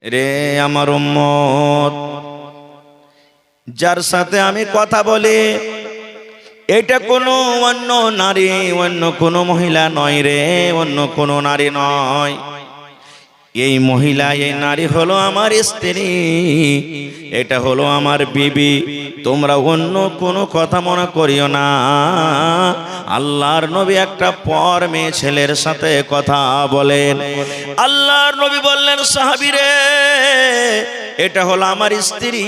রে আমার উম্মত, যার সাথে আমি কথা বলি এটা কোনো অন্য নারী, অন্য কোনো মহিলা নয় রে, অন্য কোনো নারী নয়। এই মহিলা, এই নারী হলো আমার স্ত্রী, এটা হলো আমার বিবি। তোমরা অন্য কোনো কথা মনে করিও না। আল্লাহর নবী একটা পর মেয়ে ছেলের সাথে কথা বলেন। আল্লাহর নবী বললেন, সাহাবীরে এটা হলো আমার স্ত্রী,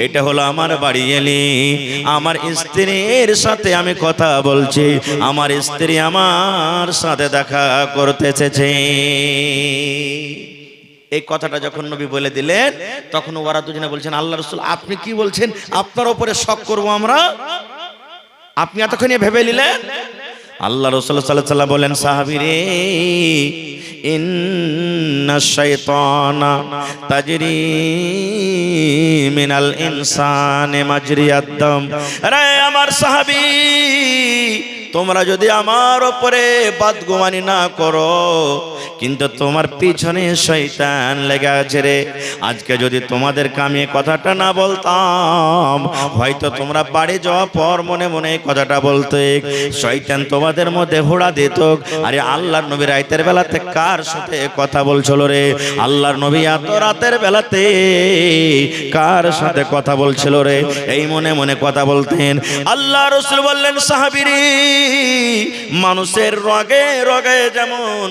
এটা হলো আমার বাড়ি এলি, আমার স্ত্রীর সাথে আমি কথা বলছি, আমার স্ত্রী আমার সাথে দেখা করতে চেয়েছে। এই কথাটা যখন নবী বলে দিলেন, তখন ওরা দুজনে বলছেন, আল্লাহ রাসূল আপনি কি বলছেন? আপনার উপরে শক করব আমরা? আপনি এতক্ষণে ভেবে নিলেন? আল্লাহ রাসূল সাল্লাল্লাহু আলাইহি ওয়াসাল্লাম বলেন, সাহাবীরে ইন্নাশ শাইতানা তাজরি মিনাল ইনসানি মাজরিয়াদ দাম। আরে আমার সাহাবী, তোমরা যদি আমার উপরে বদগুমানি না করো, কিন্তু তোমার পিছনে শয়তান লেগে আছে রে। আজকে যদি তোমাদেরকে আমি কথাটা না বলতাম, হয়তো তোমরা বাড়ি যাওয়ার পর মনে মনে কথাটা বলতে, শয়তান তোমাদের মধ্যে হোড়া দিত। আরে আল্লাহর নবী রাতের বেলাতে কার সাথে কথা বলছিল রে? আল্লাহর নবী এত রাতের বেলাতে কার সাথে কথা বলছিল রে? এই মনে মনে কথা বলতেন। আল্লাহ রাসূল বললেন, সাহাবীরে মানুষের রগে রগে যেমন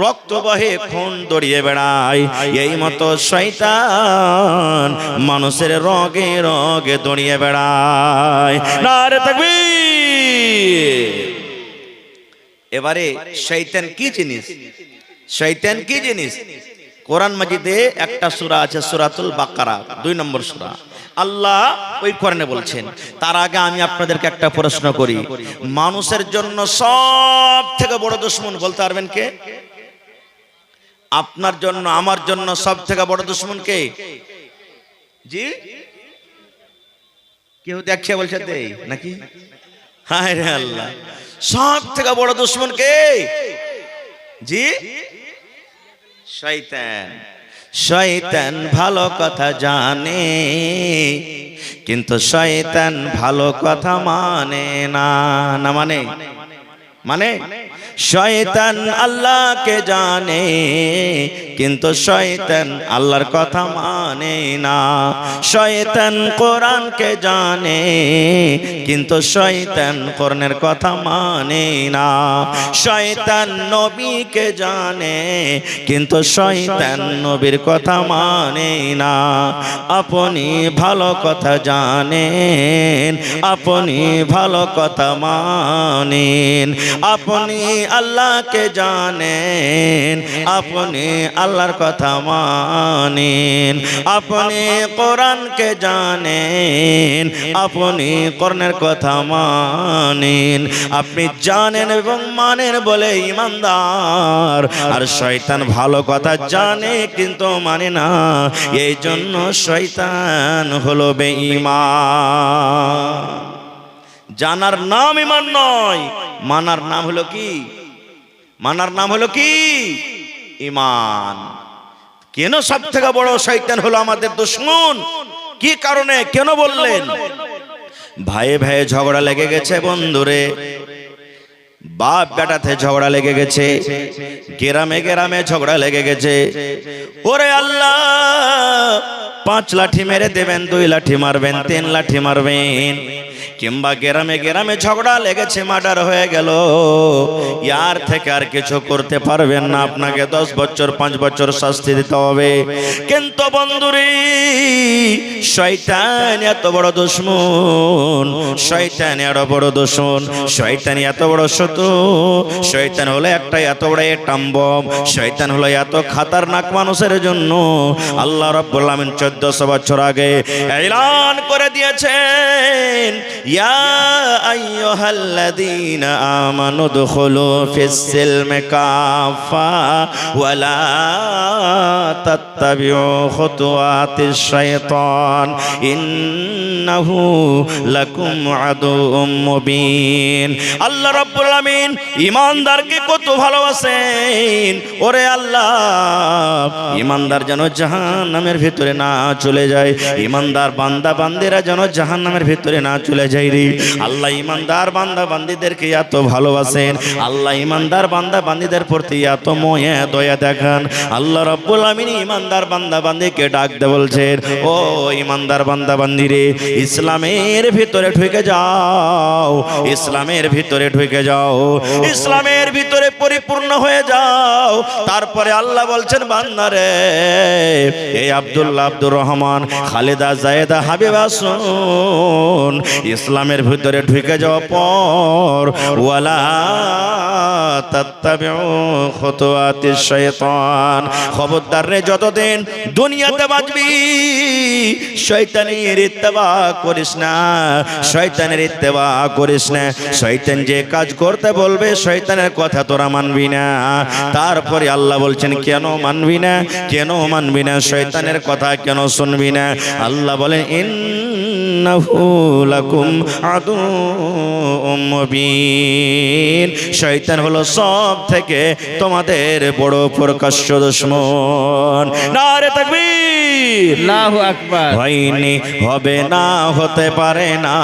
রক্ত বহে, খুন দড়িয়ে বেড়ায়, এই মতো শয়তান মানুষের রগে রগে দড়িয়ে বেড়ায়। নারে তাকবীর। এবারে শয়তান কি জিনিস? শয়তান কি জিনিস? কোরআন মাজিদে একটা সূরা আছে, সূরাতুল বাকারা, 2 নম্বর সূরা। আল্লাহ ওই কোরআনে বলছেন। তার আগে আমি আপনাদেরকে একটা প্রশ্ন করি, মানুষের জন্য সব থেকে বড় দুশমন বলতে পারবেন কে? আপনার জন্য, আমার জন্য সব থেকে বড় দুশমন কে? জি, কেউ দেখছে বলছে দেই নাকি? হায় রে আল্লাহ, সব থেকে বড় দুশমন কে? জি, শয়তান। শয়তান ভালো কথা জানে, কিন্তু শয়তান ভালো কথা মানে না। না মানে? মানে শয়তান আল্লাহকে জানে, কিন্তু শয়তান আল্লাহর কথা মানে না। শয়তান কোরআনকে জানে, কিন্তু শয়তান কোরআনের কথা মানে না। শয়তান নবীকে জানে, কিন্তু শয়তান নবীর কথা মানে না। আপনি ভালো কথা জানেন, আপনি ভালো কথা মানেন, আপনি আল্লাহকে জানেন, আপনি আল্লাহর কথা মানেন, আপনি কোরআনকে জানেন, আপনি কোরআনের কথা মানেন। আপনি জানেন এবং মানেন বলে ঈমানদার। আর শয়তান ভালো কথা জানে কিন্তু মানে না, এই জন্য শয়তান হলো বেঈমান। জানার নাম ঈমান নয়, মানার নাম হলো কি? মানার নাম হলো কি? ঈমান। কেন সব থেকে বড় শয়তান হলো আমাদের দুশমন? কি কারণে, কেন বললেন? ভাইয়ে ভাইয়ে ঝগড়া লেগে গেছে বন্ধুরে, বাপ বেটাতে ঝগড়া লেগে গেছে, গ্রামে গ্রামে ঝগড়া লেগে গেছে। ওরে আল্লাহ, 5 লাঠি মেরে দেবেন, 2 লাঠি মারবেন, 3 লাঠি মারবেন। কিংবা গ্রামে গ্রামে ঝগড়া লেগেছে, মার্ডার হয়ে গেল, ইয়ার থেকে আর কিছু করতে পারবেন না, আপনাকে 10 বছর 5 বছর শাস্তি দিতে হবে। কিন্তু বন্ধুরে, শয়তান এত বড় দুশমন, শয়তান এত বড় দুশমন, শয়তান এত বড় শত্রু, শয়তান হলো একটা এত বড় অ্যাটম বম, শয়তান হলো এত খতরনাক মানুষের জন্য আল্লাহ রাব্বুল আলামিন 1400 বছর আগে এলান করে দিয়েছেন, ইয়া আইয়ুহাল্লাযীনা আমানু দুখুলু ফিস-সিলমি কাফা ওয়া লা তাত্তাবিউ খুতুওয়াতিশ শাইতান ইন্নাহু লাকুম আদুউম মুবিন। আল্লাহ রাব্বুল আলামিন ঈমানদারকে কত ভালোবাসেন। ওরে আল্লাহ, ঈমানদার যেন জাহান্নামের ভিতরে না চলে যায়, ঈমানদার বান্দা বান্দীরা যেন জাহান্নামের ভিতরে না চলে যায় রে আল্লাহ। ঈমানদার বান্দা বান্দীদেরকে এত ভালোবাসেন আল্লাহ, ঈমানদার বান্দা বান্দীদের প্রতি এত মায়া দয়া দেখান আল্লাহ রাব্বুল আমিন। ঈমানদার বান্দা বান্দীকে ডাকতে বলছেন, ও ঈমানদার বান্দা বান্দী রে, ইসলামের ভিতরে ঢুকে যাও, ইসলামের ভিতরে ঢুকে যাও, ইসলামের ভিতরে পরিপূর্ণ হয়ে যাও। তারপরে আল্লাহ বলছেন, বান্দা রে, এই আব্দুল্লাহ, আব্দুর রহমান, খালেদা, জায়েদা, হাবিবা, শুন, ইসলামের ভিতরে ঢুকে যাওয়ার পর ওয়ালা তাত্তাবিউ খুতুওয়াতিশ শাইতান, খবরদার রে, যতদিন দুনিয়াতে বাঁচবি শয়তানের ইত্তেবা করিস না, শয়তানের ইত্তেবা করিস না। শয়তান যে কাজ করতে বলবে শয়তানের কথা তোরা মানবি না। তারপরে আল্লাহ বলছেন, কেন মানবি না, কেন মানবি না, শয়তানের কথা কেন শুনবি না? আল্লাহ বলেন, ইন্নাহু লাকুম আদুউম মুবিন, শয়তান হলো সব থেকে তোমাদের বড় প্রকাশ্য দুশমন। নারে তাকবীর, আল্লাহু আকবার। হয়নি, হবে না, হতে পারে না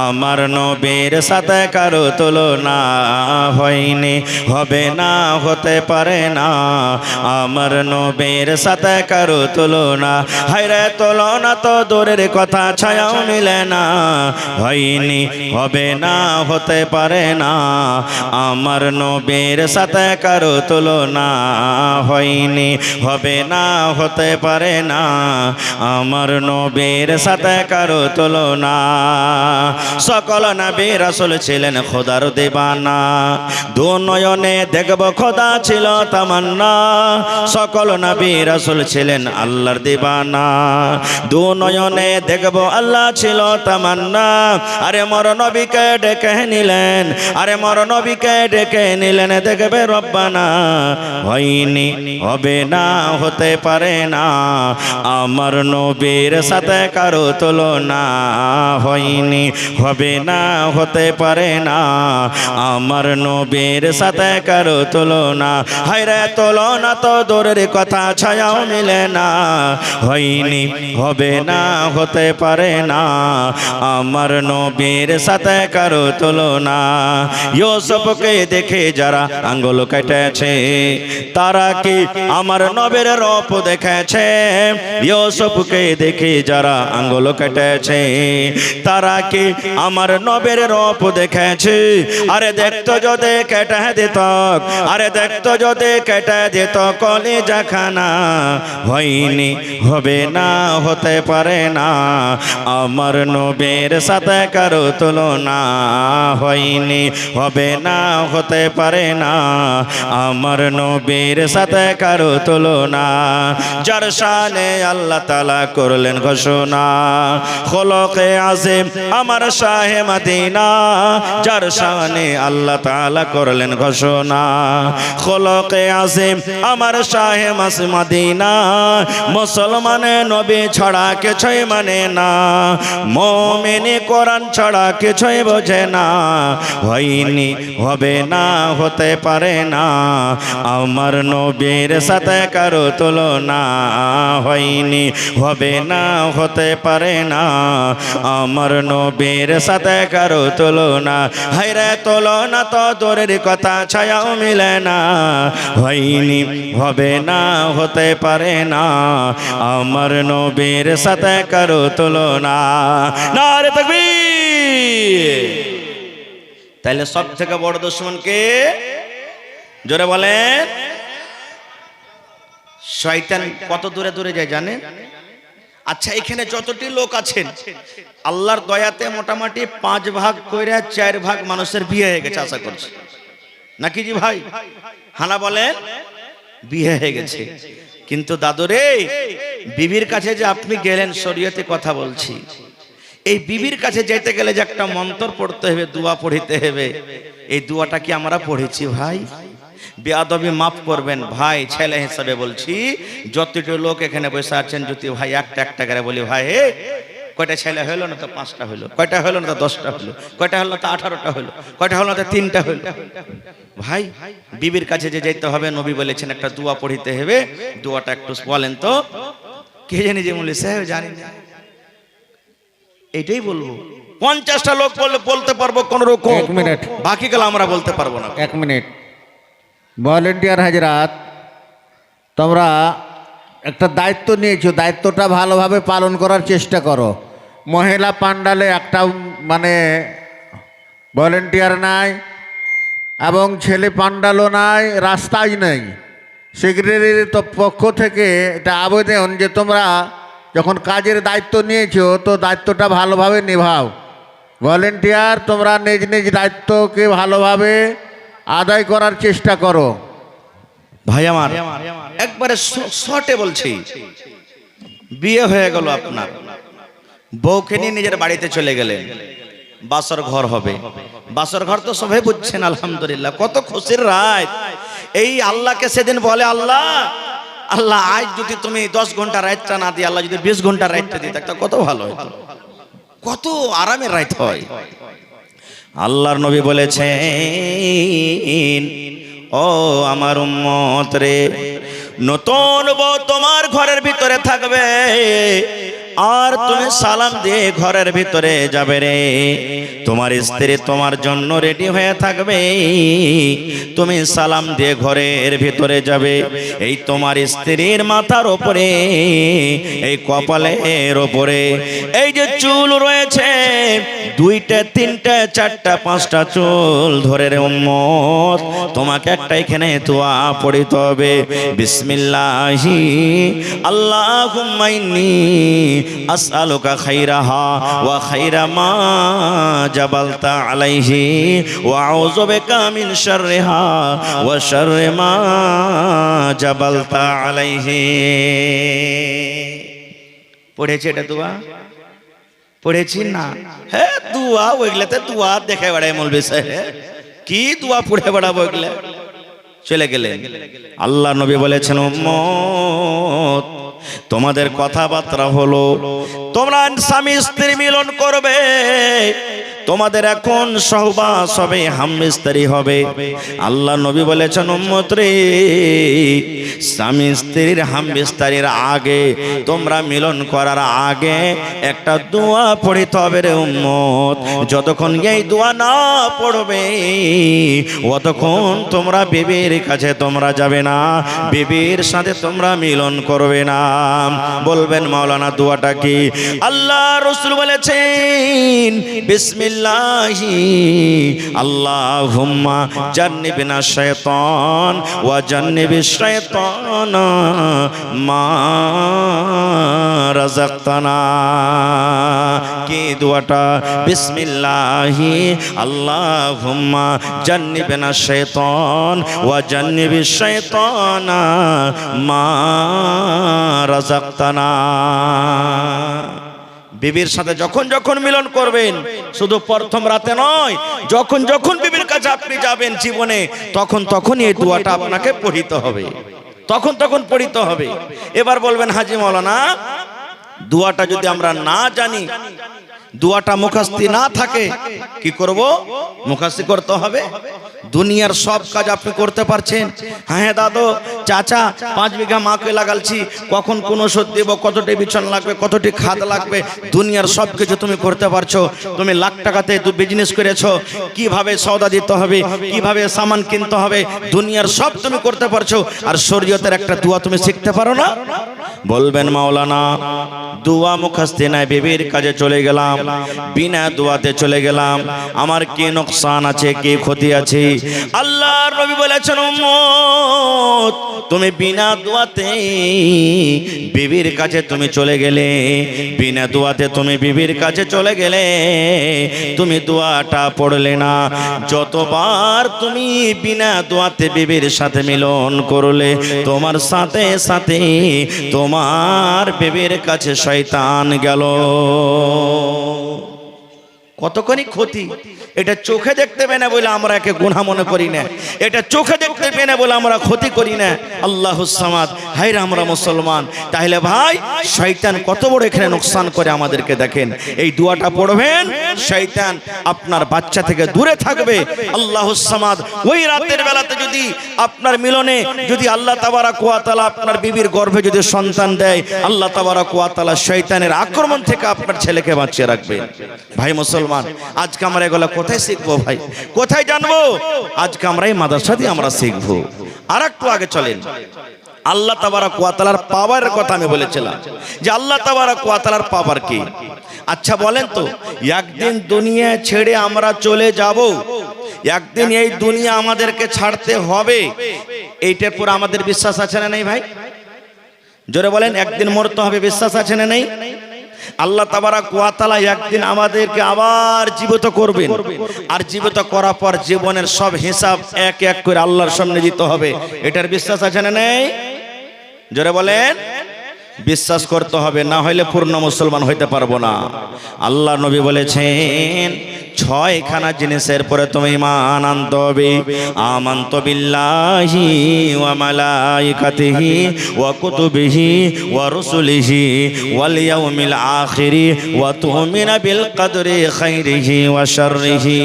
আমার নবীর সাথে কারো তুলনা, হয়নি, হবে না, হতে পারে না আমার নবীর সাথে কারো তুলনা। হায়রে তুলনা তো দূরের কথা, ছায়াও মিলে না। হয়নি, হবে না, হতে পারে না আমার নবীর সাথে কারো তুলনা, হয়নি, হবে না, হতে পারে না আমার নবীর সাথে কারো তুলনা। সকল নবী রাসূল ছিলেন খোদার দিবানা, দু নয়নে দেখব খোদা ছিল তামান্না। সকল নবী রাসূল ছিলেন আল্লাহর দিবানা, দু নয়নে দেখব আল্লাহ ছিল তামান্না। আরে মর নবীকে ডেকে নিলেন, আরে মর নবীকে ডেকে নিলেন, দেখবে রব্বানা। হয়নি, হবে না, হতে পারে না আমার নবীর সাথে কারো তুলনা, হয়নি, হবে না, হতে পারে না আমার নবীর সাথে কারো তুলনা। হায়রে তুলনা তো দূরের কথা, ছায়াও মিলে না। হয়নি, হবে না, হতে পারে না আমার নবীর সাথে কারো তুলনা। ইউসুফকে দেখে যারা আঙ্গুল কেটেছে তারা কি আমার নবীর রূপ দেখেছে? ইউসুফকে দেখে যারা আঙ্গুল কেটেছে তারা কি আমার নবীর রূপ দেখেছে? আরে দেখতো যদি কেটে দিত, আরে দেখতো যদি কেটে দিত কলিজা খানা। হয়নি, হবে না, হতে পারে না আমার নবীর সাথে কারো তুলনা, হয়নি, হবে না, হতে পারে না আমার নবীর সাথে কারো তুলনা। যার শানে আল্লাহ তাআলা করলেন ঘোষণা, খলকে আযম আমার শাহে মদিনা। যার শানে আল্লাহ তাআলা করলেন ঘোষণা, খলকে আযম আমার শাহে মদিনা। মুসলমানে নবী ছাড়া কিছুই মানে না, মুমিনে কোরআন ছাড়া কিছুই বোঝে না। হয়নি, হবে না, হতে পারে না আমার নবীর সাথে কারো তুলনা, হয়নি, হবে না, হতে পারে না আমার নবীর সাথে কারো তুলনা। হায়রে তুলনা তো দূরের কথা, ছায়াও মিলে না। হয়নি, হবে না, হতে পারে না আমার নবীর সাথে কারো তুলনা। নারে তাকবীর। তাহলে সব থেকে বড় দুশমন কে? জোরে বলেন। শয়তান কত দূরে দূরে যায় জানেন? আচ্ছা, এখানে যতটি লোক আছেন আল্লাহর দয়াতে মোটামুটি 5 ভাগ কইরা 4 ভাগ মানুষের বিয়ে হয়ে গেছে আশা করছি, নাকি জি ভাই? হানা বলেন, বিয়ে হয়ে গেছে। কিন্তু দাদুরে, বিবির কাছে যে আপনি গেলেন, শরীয়তে কথা বলছি, এই বিবির কাছে যেতে গেলে যে একটা মন্ত্র পড়তে হবে, দোয়া পড়িতে হবে, এই দোয়াটা কি আমরা পড়েছি ভাই? বেয়াদবি মাফ করবেন ভাই, ছেলে হিসাবে বলছি, যতটুকু লোক এখানে বসে আছেন যদি ভাই একটা একটা করে বলি, ভাই হে কয়টা ছেলে হলো না তো 5টা হলো, কয়টা হলো না তো 10টা হলো, কয়টা হলো না তো 18টা হলো, কয়টা হলো না তো 3টা হলো। ভাই বিবির কাছে যে যেতে হবে, নবী বলেছেন একটা দোয়া পড়িতে হবে, দোয়াটা একটু বলেন তো। কে জানি যে বলে সাহেব জানি না, এটাই বলবো। 50টা লোক বলতে পারবো কোন রকম, 1 মিনিট, বাকি গেলে আমরা বলতে পারবো না। 1 মিনিট। ভলেন্টিয়ার হাজরাত, তোমরা একটা দায়িত্ব নিয়েছো, দায়িত্বটা ভালোভাবে পালন করার চেষ্টা করো। মহিলা পান্ডালে একটা মানে ভলেন্টিয়ার নাই এবং ছেলে পান্ডালও নাই, রাস্তাই নেই। সেক্রেটারির তো পক্ষ থেকে এটা আবেদন যে তোমরা যখন কাজের দায়িত্ব নিয়েছো তো দায়িত্বটা ভালোভাবে নিভাও। ভলেন্টিয়ার তোমরা নিজ নিজ দায়িত্বকে ভালোভাবে আদায় করার চেষ্টা করো। ভাই আমার একবারে শর্টে বলছি, বিয়ে হয়ে গেল আপনার, বউকে নিয়ে নিজের বাড়িতে চলে গেলেন, বাসর ঘর হবে। বাসর ঘর তো সবাই বুঝছেন, আলহামদুলিল্লাহ কত খুশির রাত। এই আল্লাহকে সেদিন বলে, আল্লাহ আল্লাহ আজ যদি তুমি 10 ঘন্টা রাতটা না দিয়ে আল্লাহ যদি 20 ঘন্টা রাতটা দিতে কত ভালো হতো, কত আরামের রাত হয়। আল্লাহর নবী বলেছেন, ও আমার উম্মত রে, নতুন বউ তোমার ঘরের ভিতরে থাকবে আর তুমি সালাম দিয়ে ঘরের ভিতরে যাবে রে, তোমার স্ত্রী তোমার জন্য রেডি হয়ে থাকবে, তুমি সালাম দিয়ে ঘরের ভিতরে যাবে। এই তোমার স্ত্রীর মাথার উপরে, এই কপালের উপরে এই যে চুল রয়েছে, 2টা 3টা 4টা 5টা চুল ধরে রে উম্মত, তোমাকে একটা এখানে দোয়া পড়িতে হবে। বিসমিল্লাহি আল্লাহুম্মা ইন্নী আসআলুকা খাইরাহা ওয়া খাইরা মা জাবালতা আলাইহি ওয়া আউযু বিকা মিন শাররিহা ওয়া শাররি মা জাবালতা আলাইহি। পড়েছি এটা দোয়া? পড়েছি না? হ্যাঁ দোয়া, ওইগুলাতে দোয়া দেখে বেড়ায় মৌলভী সাহেব, কি দোয়া পড়ে বেড়াবো ওইগুলা। চলে গেলেন। আল্লাহ নবী বলেছেন, উম্মত তোমাদের কথাবার্তা হলো তোমরা স্বামী স্ত্রী মিলন করবে, তোমাদের এখন সহবাস হবে, হামবিস্তারি হবে। আল্লাহ নবী বলেছেন, উম্মত রে, স্বামী স্ত্রীর হামবিস্তারির আগে, তোমরা মিলন করার আগে একটা দোয়া পড়িতে হবে রে উম্মত। যতক্ষণ এই দোয়া না পড়বে অতক্ষণ তোমরা বিবির কাছে তোমরা যাবে না, বিবির সাথে তোমরা মিলন করবে না। বলবেন মাওলানা দোয়াটা কি? আল্লাহ রাসূল বলেছেন, বিসমিল্লাহি আল্লাহুম্মা জান্নিবনা শাইতান ওয়া জান্নিবিশ শাইতানা মা রাযাকতানা। কি দোয়াটা? বিসমিল্লাহি আল্লাহুম্মা জান্নিবনা শাইতান ওয়া জান্নিবিশ শাইতানা মা রাযাকতানা। বিবির সাথে যখন যখন মিলন করবেন, শুধু প্রথম রাতে নয়, যখন যখন বিবির কাছে আপনি যাবেন জীবনে, তখন তখন এই দোয়াটা আপনাকে পড়িতে হবে, তখন তখন পড়িতে হবে। এবার বলবেন, হাজী মাওলানা দোয়াটা যদি আমরা না জানি, দোয়াটা মুখস্থি না থাকে, কি করব? মুখস্থি করতে হবে। দুনিয়ার সব কাজ আপনি করতে পারছেন। হ্যাঁ দাদু চাচা 5 বিঘা মাকে লাগালছি, কখন কোন ওষুধ দেব, কতটি বিছন লাগবে, কতটি খাদ লাগবে, দুনিয়ার সব কিছু তুমি করতে পারছো। তুমি লাখ টাকাতে বিজনেস করেছো, কিভাবে সওদা দিতে হবে, কিভাবে সামান কিনতে হবে, দুনিয়ার সব তুমি করতে পারছো, আর শরীয়তের একটা দোয়া তুমি শিখতে পারো না? বলবেন মাওলানা দোয়া মুখস্থি নাই, বিবির কাজে চলে গেলাম, বিনা দোয়াতে চলে গেলাম, আমার কি নোকসান আছে, কি ক্ষতি আছে? আল্লাহর নবী বলেছেন, উম্মত তুমি বিনা দোয়াতে বিবির কাছে তুমি চলে গেলে, বিনা দোয়াতে তুমি বিবির কাছে চলে গেলে, তুমি দোয়াটা পড়লে না। যতবার তুমি বিনা দোয়াতে বিবির সাথে মিলন করলে, তোমার সাথে সাথে তোমার বিবির কাছে শয়তান গেল। কতখানি ক্ষতি। এটা চোখে দেখতে পেয়ে না বলে আমরা একে গুনাহ মনে করি না, এটা চোখে দেখতে পেয়ে না বলে আমরা ক্ষতি করি না। আল্লাহুস সামাদ, হায়রে আমরা মুসলমান। তাহলে ভাই শয়তান কত বড় এখানে নোকসান করে আমাদেরকে দেখেন। এই দোয়াটা পড়বেন, শয়তান আপনার বাচ্চা থেকে দূরে থাকবে। আল্লাহুস সামাদ, ওই রাতের বেলাতে যদি আপনার মিলনে যদি আল্লাহ তাবারাক ওয়া তাআলা আপনার বিবির গর্ভে যদি সন্তান দেয়, আল্লাহ তাবারাক ওয়া তাআলা শয়তানের আক্রমণ থেকে আপনার ছেলেকে বাঁচিয়ে রাখবে। ভাই মুসলমান, আজকে আমরা এগুলো কোথায় শিখবো ভাই, কোথায় জানবো? আজকে আমরা এই মাদ্রাসা দিয়ে আমরা শিখবো। আর একটু আগে চলেন, আল্লাহ তাবারাক ওয়া তাআলার পাওয়ারের কথা আমি বলেছিলাম যে আল্লাহ তাবারাক ওয়া তাআলার পাওয়ার কি। আচ্ছা বলেন তো, একদিন দুনিয়া ছেড়ে আমরা চলে যাব, একদিন এই দুনিয়া আমাদেরকে ছাড়তে হবে, এইটার পর আমাদের বিশ্বাস আছে না নেই ভাই? জোরে বলেন, একদিন মরতে হবে, বিশ্বাস আছে না নেই? আল্লাহ তাবারাক ওয়া তাআলা একদিন আমাদেরকে আবার জীবিত করবেন, আর জীবিত করার পর জীবনের সব হিসাব এক এক করে আল্লাহর সামনে দিতে হবে, এটার বিশ্বাস আছে না নেই? জোরে বলেন, বিশ্বাস করতে হবে, না হইলে পূর্ণ মুসলমান হইতে পারবো না। আল্লাহ নবী বলেছেন ছয়খানা জিনিসের পরে তুমি ঈমান আনতে হবে। আমানতু বিল্লাহি ওয়া মালাইকাতিহি ওয়া কুতুবিহি ওয়া রুসুলিহি ওয়াল ইয়াউমিল আখিরি ওয়া তুমিনা বিল কদরি খাইরিহি ওয়া শাররিহি।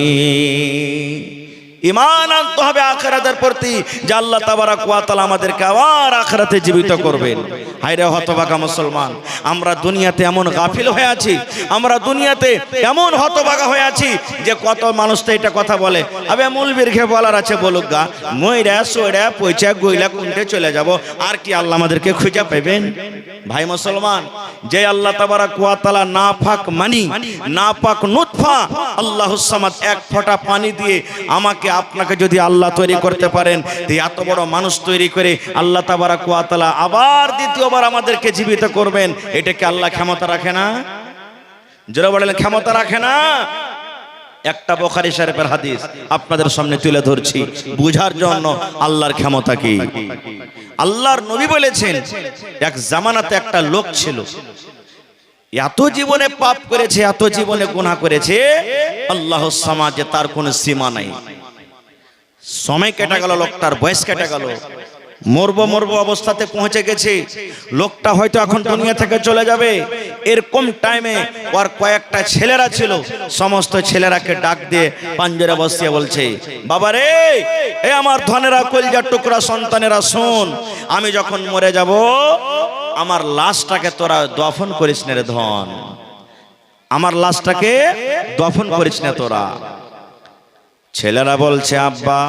ঈমান আনতে হবে আখিরাতের প্রতি, যে আল্লাহ তাবারাক ওয়া তাআলা আমাদেরকে আবার আখিরাতে জীবিত করবেন। হায়রে হতভাগা মুসলমান, আমরা দুনিয়াতে এমন গাফিল হয়ে আছি, আমরা দুনিয়াতে এমন হতভাগা হয়ে আছি যে কত মানুষ তো এটা কথা বলে, আবে মূলবীর ঘে বলার আছে বলুক গা, মইরা সইরা পয়সা গইলা কোনটে চলে যাব, আর কি আল্লাহ আমাদেরকে খুঁজে পাবেন? ভাই মুসলমান, যে আল্লাহ তাবারাক ওয়া তাআলা নাপাক মানি, নাপাক নুতফা আল্লাহুস সামাদ, এক ফোঁটা পানি দিয়ে আমাকে আপনাকে যদি আল্লাহ তৈরি করতে পারেন, তো এত বড় মানুষ তৈরি করে আল্লাহ তাবারাক ওয়া তাআলা আবার দ্বিতীয়বার আমাদেরকে জীবিত করবেন, এটাকে আল্লাহ ক্ষমতা রাখে না? যারা বলেন ক্ষমতা রাখে না? একটা বুখারী শরীফের হাদিস আপনাদের সামনে তুলে ধরছি বুঝার জন্য আল্লাহর ক্ষমতা কি। আল্লাহর নবী বলেছেন, এক জামানাতে একটা লোক ছিল, এত জীবনে পাপ করেছে, এত জীবনে গুনাহ করেছে, আল্লাহর সমাজে তার কোনো সীমা নাই। সময় কেটে গেল, লোকটার বয়স কেটে গেল, মরবো অবস্থাতে পৌঁছে গেছে, লোকটা হয়তো এখন দুনিয়া থেকে চলে যাবে। এরকম টাইমে ওর কয়েকটা ছেলেরা ছিল, সমস্ত ছেলেরাকে ডাক দিয়ে পাঞ্জরে বসিয়ে বলছে, বাবা রে, এ আমার ধনেরা, কলিজার টুকরা সন্তানেরা, শোন, আমি যখন মরে যাব, আমার লাশটাকে তোরা দফন করিস না রে ধন, আমার লাশটাকে দফন করিস না তোরা। ছেলেরা বলছে, আব্বা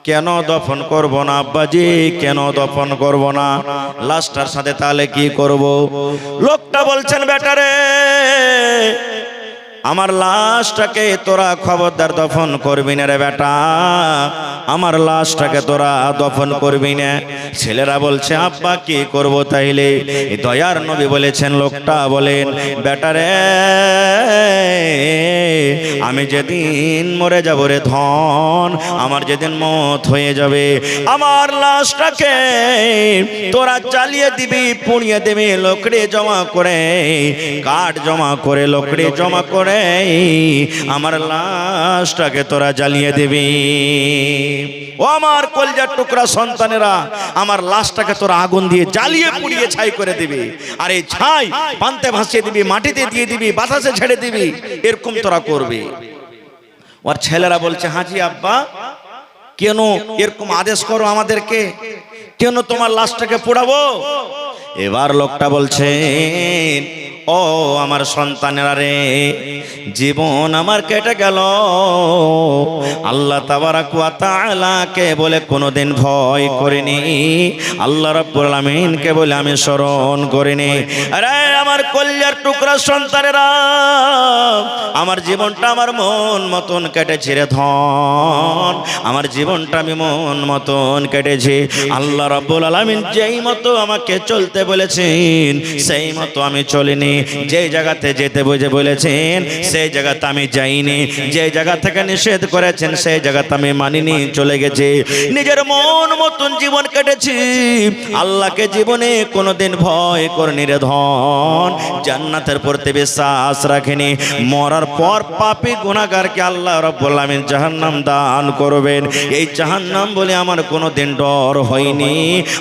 কেন দফন করব না আব্বাজি, কেন দফন করব না, লাশটার সাথে তাহলে কি করব? লোকটা বলছেন, বেটারে, আমার লাশটাকে তোরা খবরদার দফন করবি না রে বেটা, আমার লাশটাকে তোরা দফন করবি না। ছেলেরা বলছে, আব্বা কি করব তাইলে? দয়ার নবী বলেছেন, লোকটা বলেন, বেটারে, আমি যেদিন মরে যাব রে ধন, আমার যেদিন মত হয়ে যাবে, আমার লাশটাকে তোরা জ্বালিয়ে দিবি, পুড়িয়ে দিবি, লকড়ি জমা করে, কাঠ জমা করে, লকড়ি জমা করে আমার লাশটাকে তোরা জ্বালিয়ে দিবি। ও আমার কলিজার টুকরা সন্তানেরা, আমার লাশটাকে তোরা আগুন দিয়ে জ্বালিয়ে পুড়িয়ে ছাই করে দিবি, আর এই ছাই পান্তে ভাসিয়ে দিবি, মাটিতে দিয়ে দিবি, বাতাসে ছেড়ে দিবি, এরকম তোরা করবি। ওর ছেলেরা বলছে, হাজি আব্বা, কেন এরকম আদেশ করো আমাদেরকে, কেন তোমার লাশটাকে পোড়াবো? এবার লোকটা বলছেন, ও আমার সন্তানেরা রে, জীবন আমার কেটে গেল, আল্লাহ তাবারাক ওয়া তাআলাকে বলে কোনোদিন ভয় করিনি, আল্লাহ রাব্বুল আলামিনকে বলে আমি স্মরণ করিনি। আরে আমার কলিজার টুকরা সন্তানেরা, আমার জীবনটা আমার মন মতন কেটেছে রে ধন, আমার জীবনটা আমি মন মতন কেটেছে। আল্লাহ রাব্বুল আলামিন যেই মতো আমাকে চলতে বলেছেন সেই মতো আমি চলিনি, যে জায়গাতে যেতে বলেছেন সেই জায়গাতে আমি যাইনি, যে জায়গা থেকে নিষেধ করেছেন সেই জায়গাতে আমি মানিনি, চলে গেছি, নিজের মন মতন জীবন কেটেছি, আল্লাহকে জীবনে কোনোদিন ভয় করিনি রে ধন, জান্নাতের প্রতি বিশ্বাস রাখিনি, মরার পর পাপী গুনাহগারকে আল্লাহ রাব্বুল আলামিন জাহান্নাম দান করবেন, এই জাহান্নাম বলে আমার কোনোদিন ডর হয়নি,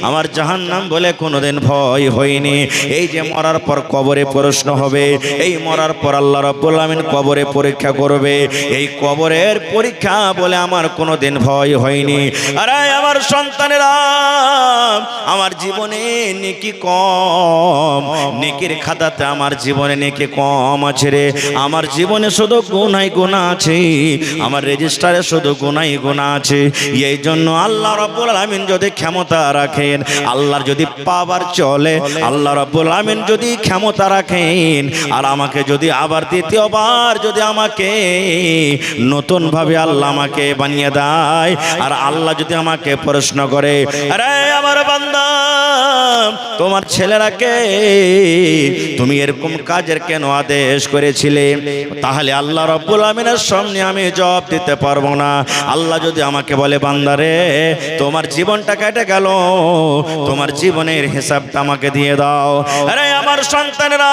আমার জাহান্নাম বলে কোনোদিন ভয় হয়নি। এই যে মরার পর কবরে প্রশ্ন হবে, এই মরার পর আল্লাহ রাব্বুল আলামিন কবরে পরীক্ষা করবে, এই কবরের পরীক্ষা বলে আমার কোনোদিন ভয় হয়নি। আরে আমার সন্তানেরা, আমার জীবনে নেকি কম, নেকির খাতাতে আমার জীবনে নেকি কম আছে রে, আমার জীবনে শুধু গুনাহ গুনাহ আছে, আমার রেজিস্টারে শুধু গুনাহ গুনাহ আছে। এই জন্য আল্লাহ রাব্বুল আলামিন যদি ক্ষমতা রাখেন, আল্লাহর যদি পাওয়ার চলে, আল্লাহ রাব্বুল আলামিন যদি ক্ষমতা রাখেন, আর আমাকে যদি আবার দ্বিতীয়বার যদি আমাকে নতুন ভাবে আল্লাহ আমাকে বানিয়ে দেয়, আর আল্লাহ যদি আমাকে প্রশ্ন করে, আরে আমার বান্দা তোমার ছেলেরাকে তুমি এরকম কাজের কেন আদেশ করেছিলে, তাহলে আল্লাহ রাব্বুল আমিনের সামনে আমি জবাব দিতে পারবো না। আল্লাহ যদি আমাকে বলে বান্দারে তোমার জীবনটা কেটে গেল, তোমার জীবনের হিসাবটা আমাকে দিয়ে দাও, আরে আমার সন্তানেরা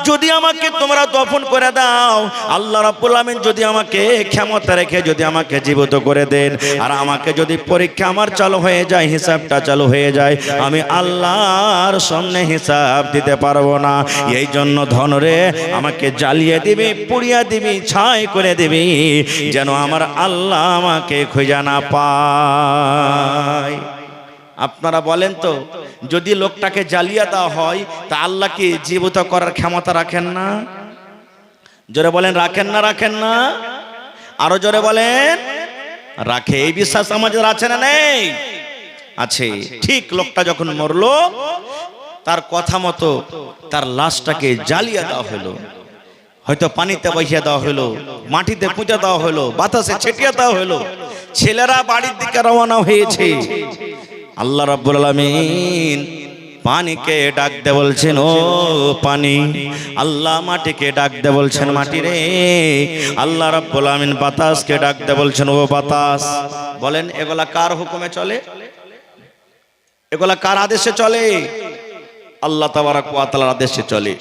যদি আমাকে তোমরা দফন করে দাও, আল্লাহ রাব্বুল আমিন যদি আমাকে ক্ষমতা রেখে যদি আমাকে জীবিত করে দেন, আর আমাকে যদি পরীক্ষা আমার চালু হয়ে যায়, হিসাবটা চালু হয়ে যায়, আমি আল্লাহর সামনে হিসাব দিতে পারবো না। এই জন্য ধনরে আমাকে জ্বালিয়ে দিবি, পুড়িয়ে দিবি, ছাই করে দিবি, যেন আমার আল্লাহ আমাকে খুঁজে না পায়। আপনারা বলেন তো, যদি লোকটাকে জ্বালিয়ে দেওয়া হয় তা আল্লাহ কি জীবিত করার ক্ষমতা রাখেন না? জোরে বলেন রাখেন না? রাখেন না? আরো জোরে বলেন রাখে। এই বিশ্বাস আমাদের আছে না নেই? আছে। ঠিক লোকটা যখন মরলো, তার কথা মতো তার লাশটাকে জ্বালিয়ে দেওয়া হলো, হয়তো পানিতে বসিয়ে দেওয়া হলো, মাটিতে পুঁতে দেওয়া হলো, বাতাসে ছিটিয়ে দেওয়া হলো, ছেলেরা বাড়ির দিকে রওনা হয়েছে। আল্লাহ রাব্বুল আলামিন পানিকে ডাক দে বলছেন, ও পানি। আল্লাহ মাটিকে ডাক দে বলছেন, মাটি রে। আল্লাহ রাব্বুল আলামিন বাতাসকে ডাক দে বলছেন, ও বাতাস। বলেন এগুলা কার হুকুমে চলে? এগুলা কার আদেশে চলে? আল্লাহ তাবারাক ওয়া তাআলার আদেশে চলে।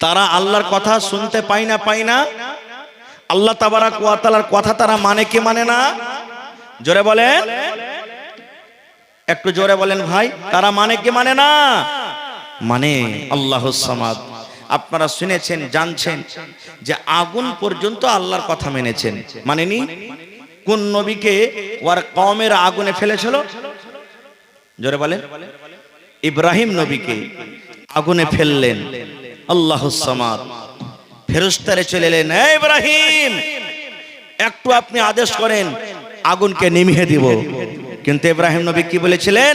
তারা আল্লাহর কথা শুনতে পায় না? আল্লাহ তাবারাক ওয়া তাআলার কথা তারা মানে কি মানে না? জোরে বলেন, একটু জোরে বলেন ভাই, তারা মানে কি মানে না? মানে আল্লাহুস সামাদ। আপনারা শুনেছেন, জানছেন যে আগুন পর্যন্ত আল্লাহর কথা মেনেছেন, মানেনি? কোন নবীকে ওর কওমের আগুনে ফেলেছিল? জোরে বলেন। ইব্রাহিম নবীকে আগুনে ফেললেন আল্লাহুস সামাদ। ফেরেশতারা চলে এলেন, এই ইব্রাহিম একটু আপনি আদেশ করেন, আগুনকে নিভিয়ে দিব। কিন্তু ইব্রাহিম নবী কি বলেছিলেন?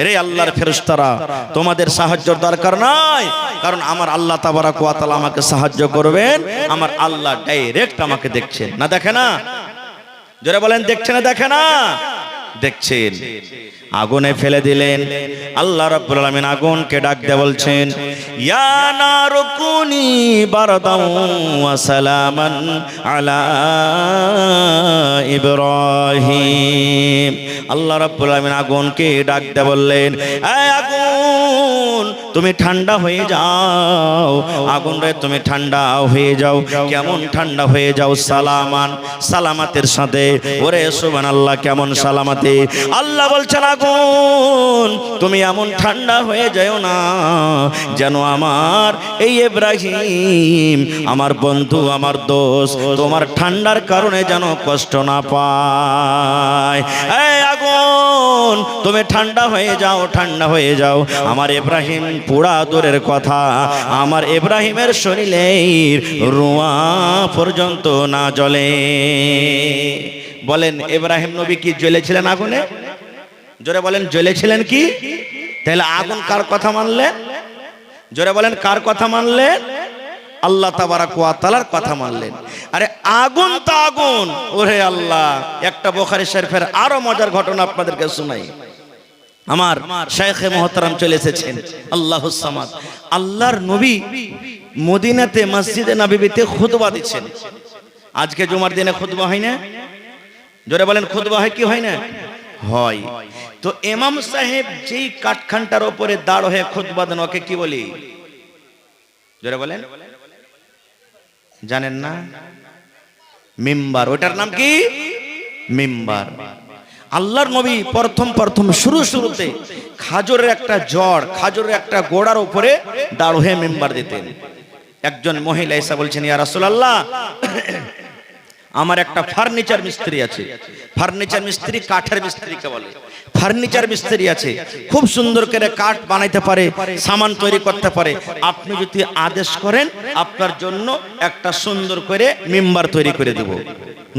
রে আল্লাহর ফেরেশতারা, তোমাদের সাহায্যের দরকার নাই, কারণ আমার আল্লাহ তাবারাক ওয়া তাআলা আমাকে সাহায্য করবেন। আমার আল্লাহ ডাইরেক্ট আমাকে দেখছেন না, দেখে না? যারা বলেন দেখছে না, দেখে না? দেখছেন। আগুনে ফেলে দিলেন। আল্লাহ রাব্বুল আলামিন আগুনকে ডাক দিয়ে বলছেন, ইয়া নারু কুনি বারদান ওয়া সালামান আলা ইব্রাহিম। আল্লাহ রাব্বুল আলামিন আগুনকে ডাক দিয়ে বললেন, এই আগুন তুমি ঠান্ডা হয়ে যাও, আগুন রে তুমি ঠান্ডা হয়ে যাও। কেমন ঠান্ডা হয়ে যাও? সালামান, সালামাতের সাথে। ওরে সুবহানাল্লাহ, কেমন সালামাতে? আল্লাহ বলছেন আগুন তুমি এমন ঠান্ডা হয়ে যাও না যেন আমার এই ইব্রাহিম আমার বন্ধু, আমার দোস্ত, তোমার ঠান্ডার কারণে যেন কষ্ট না পায়। এই আগুন তুমি ঠান্ডা হয়ে যাও, ঠান্ডা হয়ে যাও। আমার ইব্রাহিম পোড়া দূরের কথা, আমার ইব্রাহিমের শরীরের রুয়া পর্যন্ত না জ্বলে। বলেন ইব্রাহিম নবী কি জ্বলেছিলেন আগুনে? জোরে বলেন জ্বলেছিলেন কি? তাহলে আগুন কার কথা মানলেন? জোরে বলেন কার কথা মানলেন? আল্লাহ তাবারাক ওয়া তাআলার কথা মানলেন। আরে আগুন তো আগুন। ওরে আল্লাহ, একটা বুখারী শরীফের আরো মজার ঘটনা আপনাদেরকে শোনাই। আমার শাইখে মুহতারাম চলে এসেছেন আল্লাহুস সামাদ। আল্লাহর নবী মদিনাতে মসজিদে নববীতে খুতবা দিচ্ছেন। আজকে জুমার দিনে খুতবা হয় না? জোরে বলেন খুতবা হয় কি হয় না? হয়। তো ইমাম সাহেব যেই কাঠখানটার উপরে দাঁড় হয়ে খুতবা দেন ওকে কি বলি? জোরে বলেন, জানেন না? মিম্বার। ওটার নাম কি? মিম্বার। আল্লাহর নবী প্রথম শুরুতে খাজরের একটা জড়, খাজরের একটা গোড়ার উপরে দাঁড় হয়ে মিম্বার দিতেন। একজন মহিলা এসে বলছেন, ইয়া রাসূলুল্লাহ, আমার একটা ফার্নিচার মিস্ত্রি আছে। ফার্নিচার মিস্ত্রি কাঠের মিস্ত্রিকে বলে। ফার্নিচার মিস্ত্রি আছে, খুব সুন্দর করে কাঠ বানাইতে পারে, সামান তৈরি করতে পারে। আপনি যদি আদেশ করেন আপনার জন্য একটা সুন্দর করে মিম্বার তৈরি করে দেব।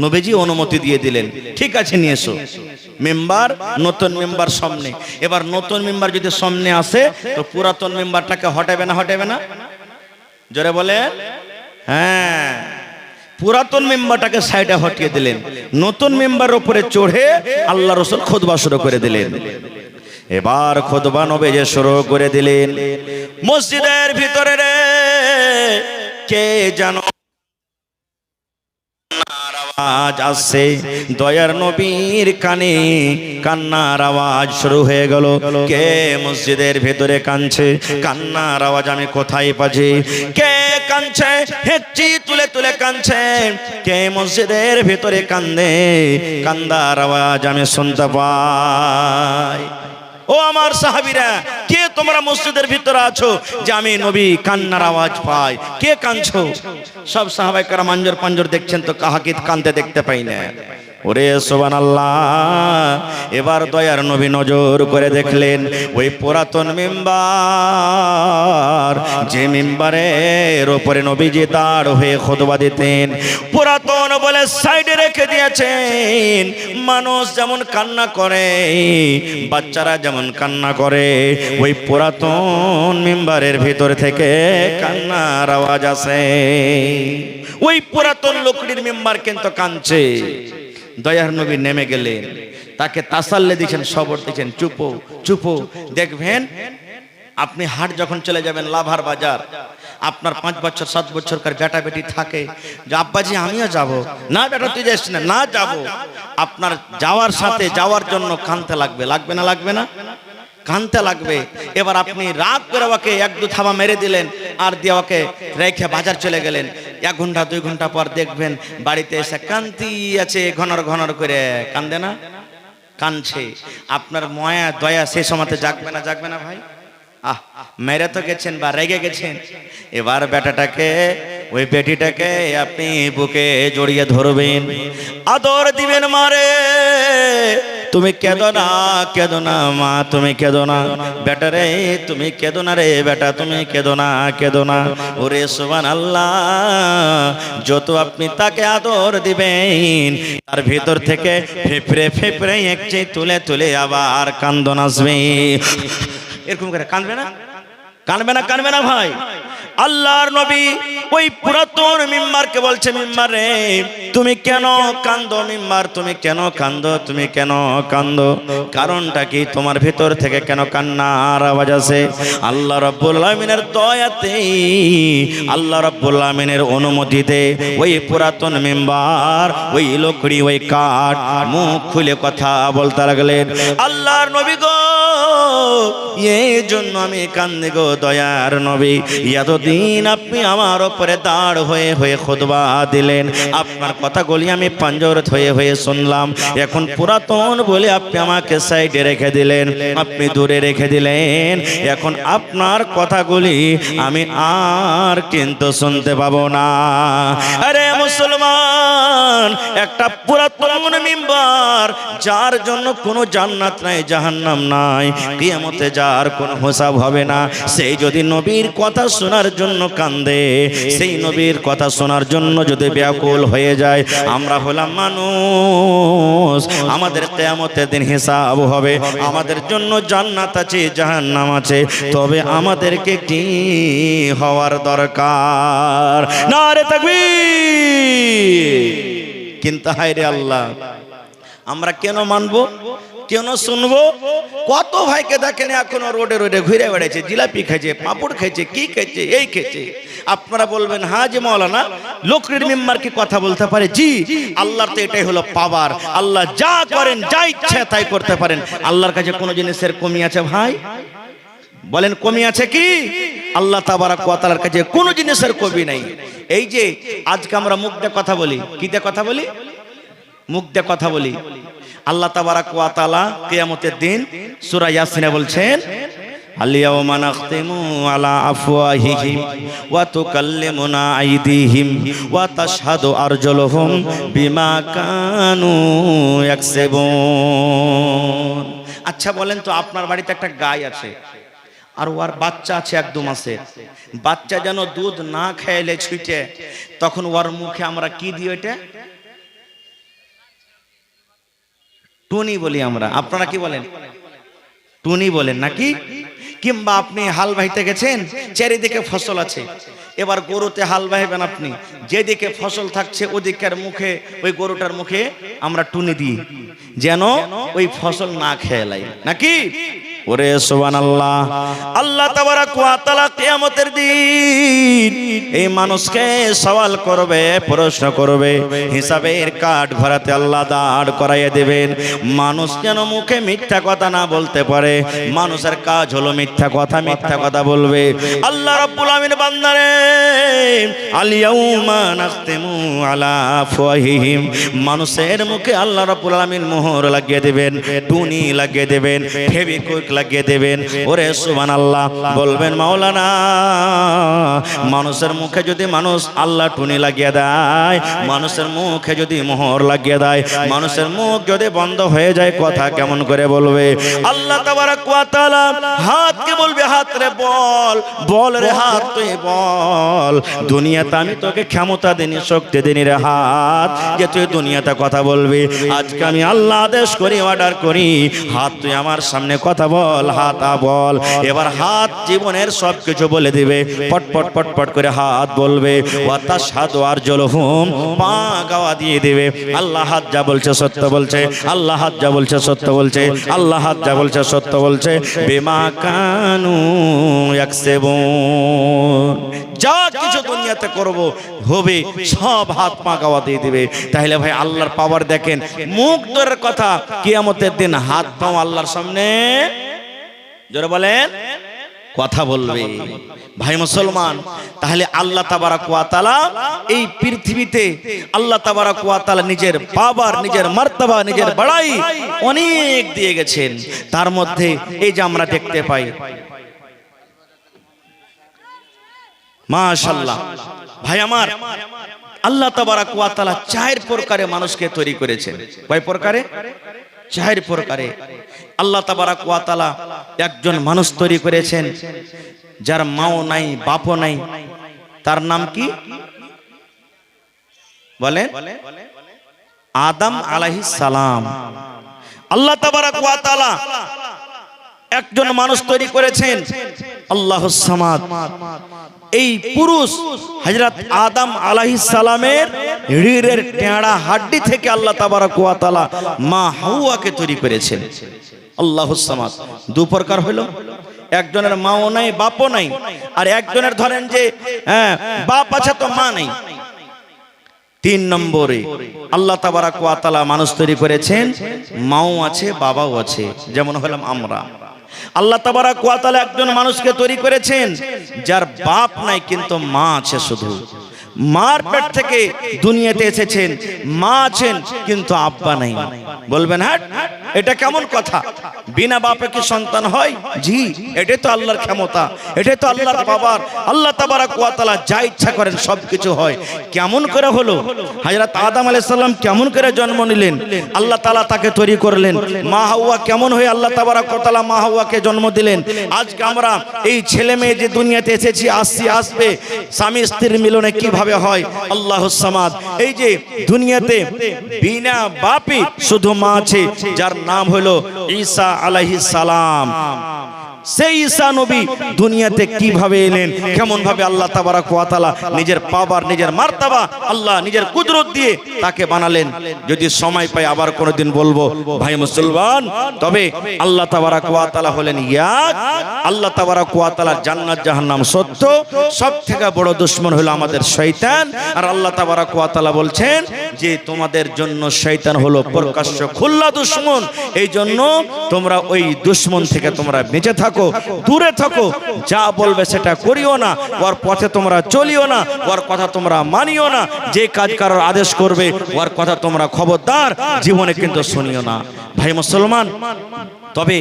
নবীজি অনুমতি দিয়ে দিলেন, ঠিক আছে নিয়ে এসো। মেম্বার, নতুন মেম্বার সামনে। এবার নতুন মেম্বার যদি সামনে আসে তো পুরাতন মেম্বারটাকে হটাবে না? হটাবে না? জোরে বলে হ্যাঁ। পুরাতন মেম্বারটাকে সাইডে হটিয়ে দিলেন, নতুন মেম্বার উপরে চড়ে আল্লাহ রাসূল খুতবা শুরু করে দিলেন। এবার খুতবা নবীজি শুরু করে দিলেন। মসজিদের ভিতরে রে কে জানো আওয়াজ আসছে, দয়ার নবীর কানে কান্নার আওয়াজ শুরু হয়ে গেল। কে মসজিদের ভেতরে কাঁদছে? কান্নার আওয়াজ আমি কোথায় পাচ্ছি? কে কাঁদছে? হেঁচি তুলে তুলে কাঁদছে। কে মসজিদের ভেতরে কান্দে? কান্দার আওয়াজ আমি শুনতে পাই। ও আমার সাহাবীরা, কে তোমরা মসজিদের ভিতরে আছো যে আমি নবী কান্নার আওয়াজ পাই? কে কাঁদছো? সব সাহাবায়ে কেরাম আঞ্জর পাঞ্জর দেখছেন তো কাহাকে কাঁদতে দেখতে পাই না। ওরে সুবহানাল্লাহ। এবার দয়ার নবী নজর করে দেখলেন ওই পুরাতন মিম্বার, যে মিম্বারের উপরে নবীজি দাঁড় হয়ে খুতবা দিতেন, পুরাতন বলে সাইডে রেখে দিয়েছেন। মানুষ যেমন কান্না করে, বাচ্চারা যেমন কান্না করে, ওই পুরাতন মিম্বারের ভিতর থেকে কান্নার আওয়াজ আসে। ওই পুরাতন লকড়ির মিম্বার কিন্তু কাঁদছে। দয়ার নবী নেমে গেলেন, তাকে তাসাল্লি দিয়েছেন, সবর দিয়েছেন, চুপো চুপো। দেখবেন আপনি হাট যখন চলে যাবেন লাভার বাজার, আপনার 5 বছর 7 বছরকার বেটা বেটি থাকে, যে আব্বাজি আমিও যাব। না বেটা তুই যাস না। না যাব। আপনার যাওয়ার সাথে যাওয়ার জন্য কাঁদতে লাগবে, লাগবে না? লাগবে না? কাঁদতে লাগবে। এবার আপনি রাগ করে ওকে 1-2 থাবা মেরে দিলেন, আর দিয়ে ওকে রেখে বাজার চলে গেলেন। 1 ঘন্টা 2 ঘন্টা পর দেখবেন বাড়িতে এসে কান্তি আছে, ঘনর ঘনর করে কান্দে না? কাঁদছে। আপনার মায়া দয়া সেই সময়তে জাগবে না? জাগবে না ভাই? মেরে তো গেছেন বা রেগে গেছেন। এবার বেটাটাকে, ওই বেটিটাকে আপনি বুকে জড়িয়ে ধরবেন, আদর দিবেন। মারে তুমি কেঁদো না, কেঁদো না মা, তুমি কেঁদো না। বেটা রে তুমি কেঁদো না রে বেটা, তুমি কেঁদো না, কেঁদো না। ওরে সুবহানাল্লাহ। যত আপনি তাকে আদর দিবেন তার ভিতর থেকে ফেফড়ে ফেফড়ে একচে তুলে তুলে আবার কান্দন আসবে। এরকম করে কাঁদবে না? কাঁদবে না? কাঁদবে না ভাই? আল্লাহর নবী ওই পুরাতন মিম্বারকে বলছে, মিম্বার রে তুমি কেন কান্দো? মিম্বার তুমি কেন কান্দো? তুমি কেন কান্দো? কারণটা কি? তোমার ভিতর থেকে কেন কান্নার আওয়াজ আসে? আল্লাহ রাব্বুল আলামিনের দয়াতে, আল্লাহ রাব্বুল আলামিনের অনুমতিতে ওই পুরাতন মিম্বার, ওই লকড়ি, ওই কাঠ মুখ খুলে কথা বলতে লাগলেন। আল্লাহর নবী গো, এই জন্য আমি কান্দি গো দয়ার নবী। এতদিন আপনি আমার উপরে দাঁড় হয়ে হয়ে খুতবা দিলেন, আপনার কথাগুলি আমি পাঞ্জর হয়ে হয়ে শুনলাম। এখন পুরাতন বলে আপনি আমাকে সাইডে রেখে দিলেন, আপনি দূরে রেখে দিলেন। এখন আপনার কথাগুলি আমি আর কিন্তু শুনতে পাবো না। আরে মুসলমান, একটা পুরাতন মিম্বার, যার জন্য কোনো জান্নাত নাই, জাহান্নাম নাই, কিয়ামতে যার কোনো হিসাব হবে না, সেই যদি নবীর কথা শোনার জন্য কান্দে, সেই নবীর কথা শোনার জন্য যদি ব্যাকুল হয়ে যায়, আমরা হলাম মানুষ, আমাদের কিয়ামতের দিন হিসাব হবে, আমাদের জন্য জান্নাত আছে, জাহান্নাম আছে, তবে আমাদেরকে কি হওয়ার দরকার? নারে তাকবীর। কিন্তু হায় রে আল্লাহ, আমরা কেন মানবো? কেন শুনবো? কত ভাইকে দেখেন এখনো রোডে রোডে ঘুরে বেড়াচ্ছে, জিলাপি খেয়েছে, পাঁপড় খেয়েছে, কি খেয়েছে, এই খেয়েছে। আপনারা বলবেন হ্যাঁ যে মৌলানা লোকের মেম্বার কি কথা বলতে পারে? জি, আল্লাহর তো এটাই হলো পাওয়ার। আল্লাহ যা করেন, যা ইচ্ছা তাই করতে পারেন। আল্লাহর কাছে কোনো জিনিসের কমি আছে ভাই? বলেন কমি আছে কি? আল্লাহ তাবারাক ওয়া তাআলার কাছে কোনো জিনিসের কমি নাই। এই যে আজকে আমরা মুখ দিয়ে কথা বলি, কি দিয়ে কথা বলি? মুখ দিয়ে কথা বলি। আল্লাহ তাবারাক ওয়া তাআলা কিয়ামতের দিন সূরা ইয়াসিনে বলছেন, আল-ইয়াওমা নাখতিমু আলা আফওয়াহিহিম ওয়া তুকাল্লিমুনা আইদিহিম ওয়া তাশহাদু আরজুলুহুম বিমা কানু ইয়াকসিবুন। আচ্ছা বলেন তো, আপনার বাড়িতে একটা গাই আছে আর ওর বাচ্চা আছে 1-2 মাসের। বাচ্চা যেন দুধ না খাইলে ছুটে, তখন ওর মুখে আমরা কি দিই? ওইটা টুনি বলি আমরা। আপনারা কি বলেন? টুনি বলেন নাকি? কিংবা আপনি হাল বাইতে গেছেন, চারিদিকে ফসল আছে, এবার গরুতে হাল বাইবেন আপনি, যেদিকে ফসল থাকছে ওদিকের মুখে, ওই গরুটার মুখে আমরা টুনি দিই যেন ওই ফসল না খেয়ে লাই, নাকি? ওরে সুবহানাল্লাহ। আল্লাহ তাবারাক ওয়া তাআলা কিয়ামতের দিন এই মানুষকে সওয়াল করবে, প্রশ্ন করবে, হিসাবের কাঠ ভরাতে আল্লাহ দাঁড় করাইয়া দেবেন। মানুষ যেন মুখে মিথ্যা কথা না বলতে পারে। মানুষের কাজ হলো মিথ্যা কথা বলবে। আল্লাহ রাব্বুল আমিন বান্দারে আল ইয়াউমা নাখতিমু আলা আফওয়াহিহিম, মানুষের মুখে আল্লাহ রাব্বুল আমিন মোহর লাগিয়ে দেবেন, টুনি লাগিয়ে দেবেন, ফেভিকুইক লাগিয়ে দেবেন। ওরে সুবহানাল্লাহ। বলবেন মাওলানা, মানুষের মুখে যদি মানুষ আল্লাহ টুনি লাগিয়ে দেয়, মানুষের মুখে যদি মোহর লাগিয়ে দেয়, মানুষের মুখ যদি বন্ধ হয়ে যায়, কথা কেমন করে বলবে? আল্লাহ তাবারাক ওয়া তাআলা হাতকে বলবে, হাত রে বল, বল রে হাত তুই বল, দুনিয়াতে আমি তোকে ক্ষমতা দিনি, শক্তি দিনি রে হাত, যে তুই দুনিয়াতে কথা বলবি। আজকে আমি আল্লাহ আদেশ করি, অর্ডার করি, হাত তুই আমার সামনে কথা বল, হাত বল। এবার হাত জীবনের সব কিছু বলে দিবে, পটপট পটপট করে হাত বলবে। ওয়া তাশহাদু আরজুলুহুম, পা গাওয়া দিয়ে দিবে। আল্লাহ হাত যা বলছে সত্য বলছে, আল্লাহ হাত যা বলছে সত্য বলছে, আল্লাহ হাত যা বলছে সত্য বলছে। বিমা কানু ইয়াকসিবুন, যা কিছু দুনিয়াতে করব হবে সব হাত পা গাওয়া দিয়ে দিবে। তাহলে ভাই আল্লাহর পাওয়ার দেখেন। মুখ দূরের কথা, কিয়ামতের দিন হাত পাও আল্লাহর সামনে জোরে বলেন কথা বলবে। ভাই মুসলমান, তাহলে আল্লাহ তাবারাক ওয়া তাআলা এই পৃথিবীতে আল্লাহ তাবারাক ওয়া তাআলা নিজের পাওয়ার, নিজের মার্তবা, নিজের বড়াই অনেক দিয়ে গেছেন। তার মধ্যে এই যে আমরা দেখতে পাই, মাশাআল্লাহ ভাই আমার, আল্লাহ তাবারাক ওয়া তাআলা 4 প্রকারে মানুষকে তৈরি করেছেন। কয় প্রকারে? 4 প্রকারে আল্লাহ তাবারাক ওয়া তাআলা একজন মানুষ তৈরি করেছেন যার মাও নাই, বাপও নাই। তার নাম কি বলেন? আদম আলাইহিস সালাম। আল্লাহ তাবারাক ওয়া তাআলা একজন মানুষ তৈরি করেছেন, আল্লাহুস সামাদ। এই পুরুষ হযরত আদম আলাইহিস সালামের রিড়ের টেঁড়া হাড্ডি থেকে আল্লাহ তাবারাক ওয়া তাআলা মা হাওয়াকে তৈরি করেছেন। আল্লাহুস সামাদ 2 প্রকার হলো, একজনের মাও নাই, বাপও নাই, আর একজনের ধরেন যে বাপ আছে তো মা নাই। 3 নম্বরে আল্লাহ তাবারাক ওয়া তাআলা মানুষ তৈরি করেছেন, মাও আছে, বাবাও আছে, যেমন হলাম আমরা। আল্লাহ তাবারাক ওয়া তাআলা একজন মানুষকে তৈরি করেছেন যার বাপ নাই কিন্তু মা আছে শুধু। মার পেট থেকে দুনিয়াতে এসেছেন, মা আছেন কিন্তু আব্বা নাই। বলবেন হ্যাঁ এটা কেমন কথা? বিনা বাপে কি সন্তান হয়? জি, এটাই তো আল্লাহর ক্ষমতা, এটাই তো আল্লাহর পাওয়ার। আল্লাহ তাবারাক ওয়া তাআলা যা ইচ্ছা করেন সব কিছু হয়। কেমন করে হলো? হযরত আদম আলাইহিস সালাম কেমন করে জন্ম নিলেন? আল্লাহ তাআলা তাকে তৈরি করলেন। মা হাওয়া কেমন হয়ে আল্লাহ তাবারাক ওয়া তাআলা মা হাওয়াকে জন্ম দিলেন? আজকে আমরা এই ছেলে মেয়ে যে দুনিয়াতে এসেছি, আসবে, স্বামী স্ত্রীর মিলনে কিভাবে হয়? আল্লাহুস সামাদ। এই যে দুনিয়াতে বিনা বাপে শুধু মা আছে, যার নাম হলো ঈসা আলাইহিস সালাম। সেই ঈসা নবী দুনিয়াতে কিভাবে এলেন, কেমন ভাবে আল্লাহ তাবারাক ওয়া তাআলা নিজের পাওয়ার, নিজের মার্তাবা, আল্লাহ নিজের কুদরত দিয়ে তাকে বানালেন, যদি সময় পাই আবার কোনোদিন বলবো ভাই মুসলমান। তবে আল্লাহ তাবারাক ওয়া তাআলা হলেন এক। আল্লাহ তাবারাক ওয়া তাআলা জান্নাত জাহান্নাম সত্য, সবথেকে বড় দুশমন হলো আমাদের শয়তান। আর আল্লাহ তাবারাক ওয়া তাআলা বলছেন যে তোমাদের জন্য শয়তান হলো প্রকাশ্য খোলা দুশমন, এই জন্য তোমরা ওই দুশমন থেকে তোমরা বেঁচে থাকো, দূরে থাকো, যা বলবে সেটা করিও না, ওর পথে তোমরা চলিও না, ওর কথা তোমরা মানিও না, যে কাজ করার আদেশ করবে ওর কথা তোমরা খবরদার জীবনে কিন্তু শুনিও না। ভাই মুসলমান, তবে